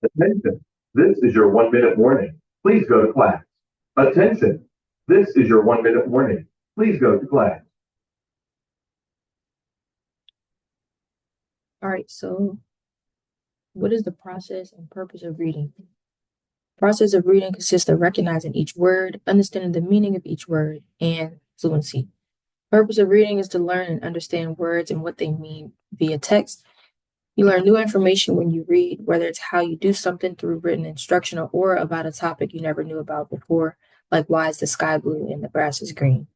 Attention, this is your 1 minute warning. Please go to class. Attention, this is your 1 minute warning. Please go to class. All right, so what is the process and purpose of reading? Process of reading consists of recognizing each word, understanding the meaning of each word, and fluency. Purpose of reading is to learn and understand words and what they mean via text. You learn new information when you read, whether it's how you do something through written instruction or about a topic you never knew about before, like why is the sky blue and the grass is green.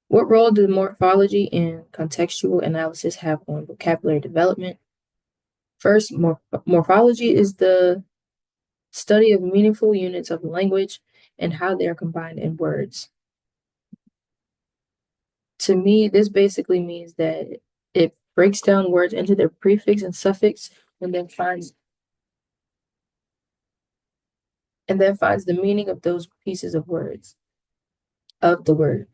What role do morphology and contextual analysis have on vocabulary development? First, morphology is the study of meaningful units of language and how they are combined in words. To me, this basically means that it breaks down words into their prefix and suffix and then finds the meaning of those pieces of words, of the word.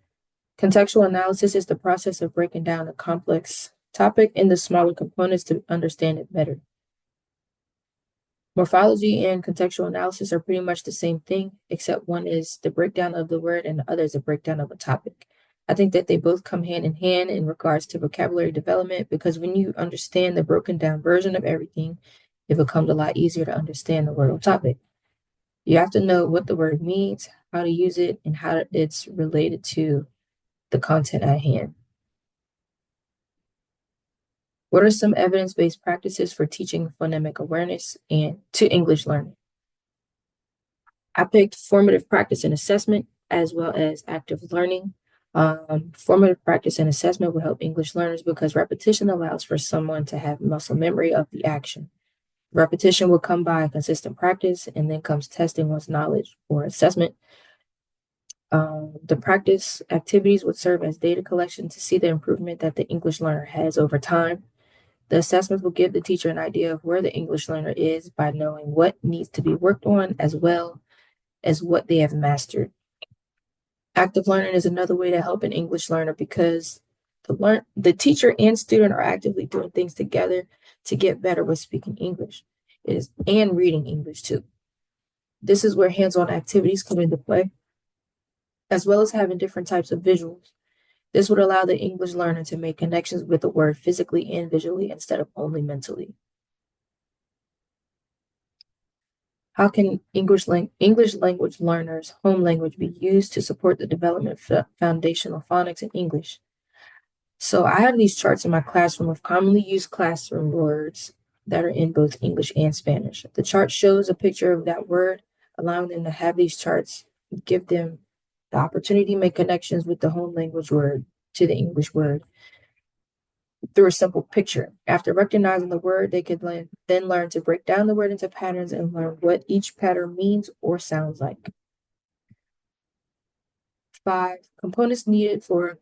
Contextual analysis is the process of breaking down a complex topic into smaller components to understand it better. Morphology and contextual analysis are pretty much the same thing, except one is the breakdown of the word and the other is a breakdown of a topic. I think that they both come hand in hand in regards to vocabulary development because when you understand the broken down version of everything, it becomes a lot easier to understand the word or topic. You have to know what the word means, how to use it, and how it's related to the content at hand. What are some evidence-based practices for teaching phonemic awareness and to English learning? I picked formative practice and assessment as well as active learning. Formative practice and assessment will help English learners because repetition allows for someone to have muscle memory of the action. Repetition will come by consistent practice, and then comes testing one's knowledge or assessment. The practice activities would serve as data collection to see the improvement that the English learner has over time. The assessments will give the teacher an idea of where the English learner is by knowing what needs to be worked on as well as what they have mastered. Active learning is another way to help an English learner because the teacher and student are actively doing things together to get better with speaking English. And reading English too. This is where hands-on activities come into play, as well as having different types of visuals. This would allow the English learner to make connections with the word physically and visually instead of only mentally. How can English language learners' home language be used to support the development of foundational phonics in English? So I have these charts in my classroom of commonly used classroom words that are in both English and Spanish. The chart shows a picture of that word, allowing them to have these charts give them the opportunity to make connections with the home language word to the English word through a simple picture. After recognizing the word, they could then learn to break down the word into patterns and learn what each pattern means or sounds like. 5. Components needed for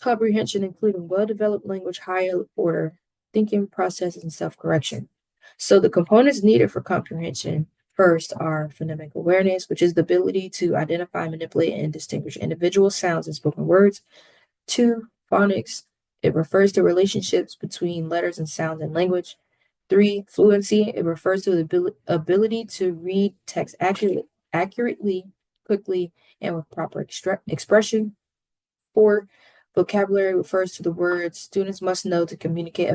comprehension, including well-developed language, higher order thinking processes, and self-correction. So the components needed for comprehension first are phonemic awareness, which is the ability to identify, manipulate, and distinguish individual sounds in spoken words. 2. Phonics. It refers to relationships between letters and sounds in language. 3. Fluency. It refers to the ability to read text accurately, quickly, and with proper expression. 4. Vocabulary refers to the words students must know to communicate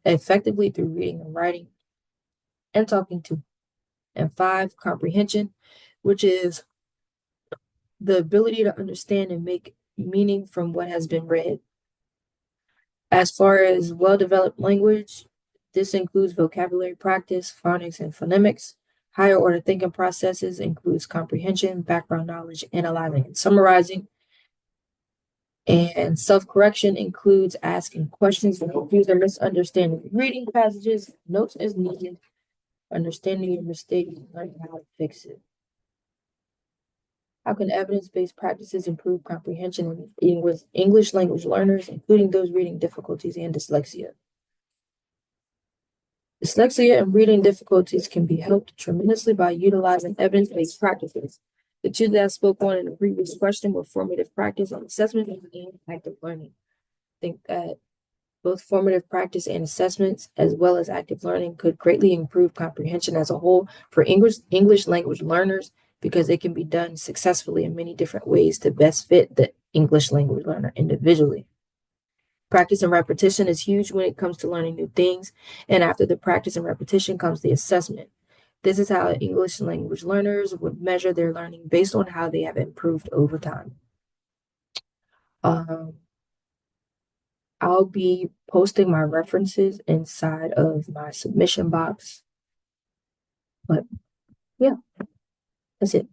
effectively through reading and writing and talking to. And 5. Comprehension, which is the ability to understand and make meaning from what has been read. As far as well-developed language, this includes vocabulary practice, phonics, and phonemics. Higher order thinking processes includes comprehension, background knowledge, analyzing, and summarizing. And self-correction includes asking questions that confuse or misunderstanding, reading passages, notes as needed, understanding your mistakes, and learning how to fix it. How can evidence-based practices improve comprehension with English language learners, including those reading difficulties and dyslexia? Dyslexia and reading difficulties can be helped tremendously by utilizing evidence-based practices. The two that I spoke on in the previous question were formative practice and assessment and active learning. I think that Both formative practice and assessments, as well as active learning, could greatly improve comprehension as a whole for English language learners because it can be done successfully in many different ways to best fit the English language learner individually. Practice and repetition is huge when it comes to learning new things, and after the practice and repetition comes the assessment. This is how English language learners would measure their learning based on how they have improved over time. Um, I'll be posting my references inside of my submission box. But yeah, that's it.